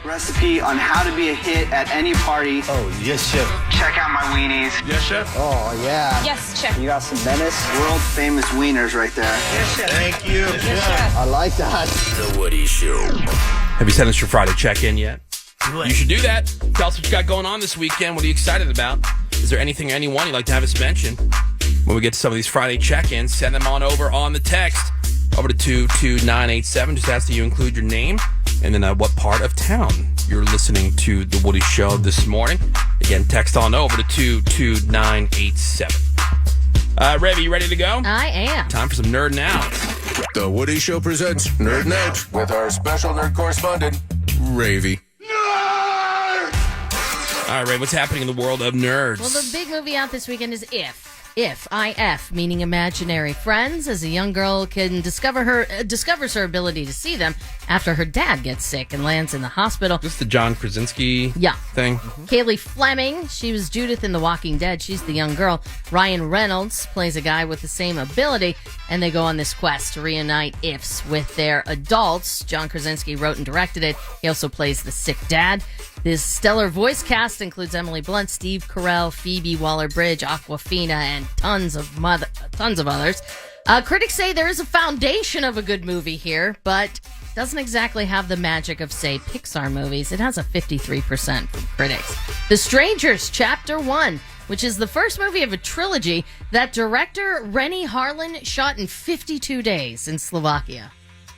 recipe on how to be a hit at any party. Oh, yes, chef. Check out my weenies. Yes, chef. Oh, yeah. Yes, chef. You got some Venice world famous wieners right there. Yes, chef. Thank you. Yes, chef. I like that. The Woody Show. Have you sent us your Friday check-in yet? Do it. You should do that. Tell us what you got going on this weekend. What are you excited about? Is there anything or anyone you'd like to have us mention? When we get to some of these Friday check-ins, send them on over on the text. Over to 22987. Just ask that you include your name and then what part of town you're listening to The Woody Show this morning. Again, text on over to 22987. Ravi, you ready to go? I am. Time for some nerding out. The Woody Show presents Nerd Out with our special nerd correspondent, Ravy. All right, Ray, what's happening in the world of nerds? Well, the big movie out this weekend is If, I-F, meaning imaginary friends, as a young girl can discovers her ability to see them after her dad gets sick and lands in the hospital. This is the John Krasinski thing? Kaylee Fleming, she was Judith in The Walking Dead. She's the young girl. Ryan Reynolds plays a guy with the same ability, and they go on this quest to reunite Ifs with their adults. John Krasinski wrote and directed it. He also plays the sick dad. This stellar voice cast includes Emily Blunt, Steve Carell, Phoebe Waller-Bridge, Awkwafina, and tons of others. Critics say there is a foundation of a good movie here, but doesn't exactly have the magic of, say, Pixar movies. It has a 53% from critics. The Strangers, Chapter 1, which is the first movie of a trilogy that director Renny Harlin shot in 52 days in Slovakia.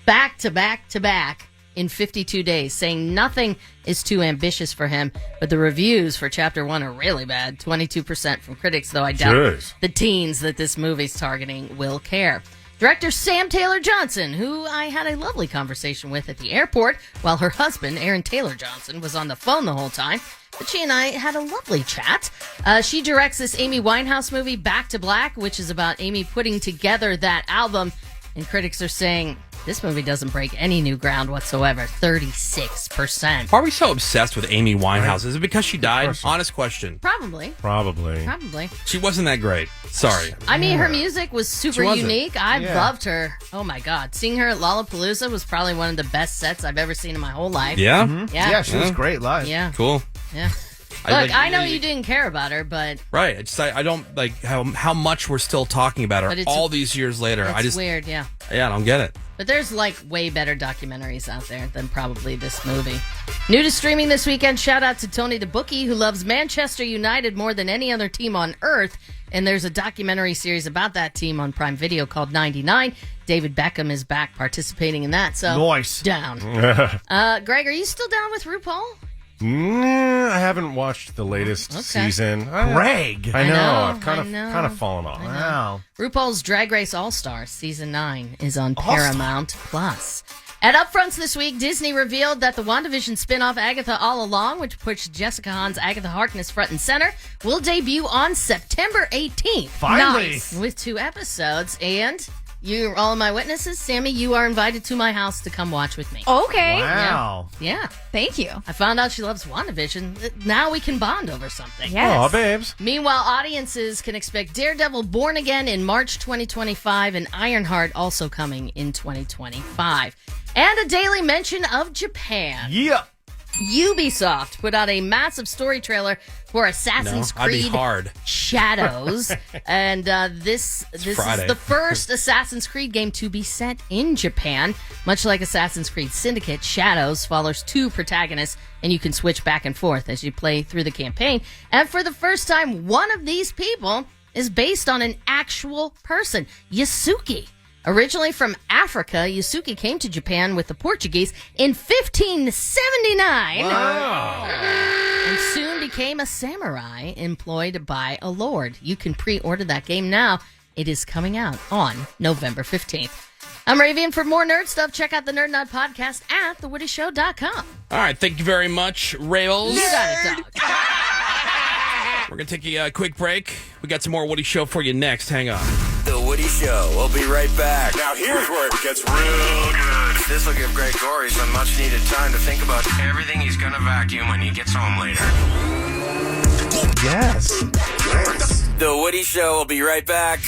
Back to back to back. In 52 days, saying nothing is too ambitious for him, but the reviews for Chapter 1 are really bad. 22% from critics, though I doubt the teens that this movie's targeting will care. Director Sam Taylor Johnson, who I had a lovely conversation with at the airport while her husband, Aaron Taylor Johnson, was on the phone the whole time. But she and I had a lovely chat. She directs this Amy Winehouse movie, Back to Black, which is about Amy putting together that album, and critics are saying this movie doesn't break any new ground whatsoever. 36%. Why are we so obsessed with Amy Winehouse? Is it because she died? Honest question. Probably. She wasn't that great. Sorry. I mean, her music was super unique. I loved her. Oh, my God. Seeing her at Lollapalooza was probably one of the best sets I've ever seen in my whole life. Yeah? Mm-hmm. Yeah, she was great live. Yeah. Cool. Yeah. Look, I know you didn't care about her, but... Right. I don't like how much we're still talking about her all these years later. It's weird, yeah. Yeah, I don't get it. But there's, way better documentaries out there than probably this movie. New to streaming this weekend, shout out to Tony the Bookie, who loves Manchester United more than any other team on earth. And there's a documentary series about that team on Prime Video called 99. David Beckham is back participating in that, so... Nice. Down. Greg, are you still down with RuPaul? I haven't watched the latest season. Greg, I know. I've kind of fallen off. Wow. RuPaul's Drag Race All-Star Season 9 is on Paramount Plus. At Upfronts this week, Disney revealed that the WandaVision spin-off Agatha All Along, which puts Jessica Hahn's Agatha Harkness front and center, will debut on September 18th. Finally! Nice. With 2 episodes, and... You're all of my witnesses. Sammy, you are invited to my house to come watch with me. Okay. Wow. Yeah. Thank you. I found out she loves WandaVision. Now we can bond over something. Yes. Aw, babes. Meanwhile, audiences can expect Daredevil Born Again in March 2025 and Ironheart also coming in 2025. And a daily mention of Japan. Yeah. Ubisoft put out a massive story trailer for Assassin's Creed Shadows. And this is the first Assassin's Creed game to be set in Japan. Much like Assassin's Creed Syndicate, Shadows follows 2 protagonists, and you can switch back and forth as you play through the campaign. And for the first time, one of these people is based on an actual person, Yasuki. Originally from Africa, Yasuki came to Japan with the Portuguese in 1579. Wow. And soon became a samurai employed by a lord. You can pre-order that game now. It is coming out on November 15th. I'm Ravy, and for more nerd stuff, check out the Nerd Nod podcast at thewoodyshow.com. All right, thank you very much, Rails. You got it, dog. We're going to take a quick break. We got some more Woody Show for you next. Hang on. The Woody Show. We'll be right back. Now here's where it gets real good. This will give Greg Gorey some much-needed time to think about everything he's going to vacuum when he gets home later. Yes. The Woody Show will be right back.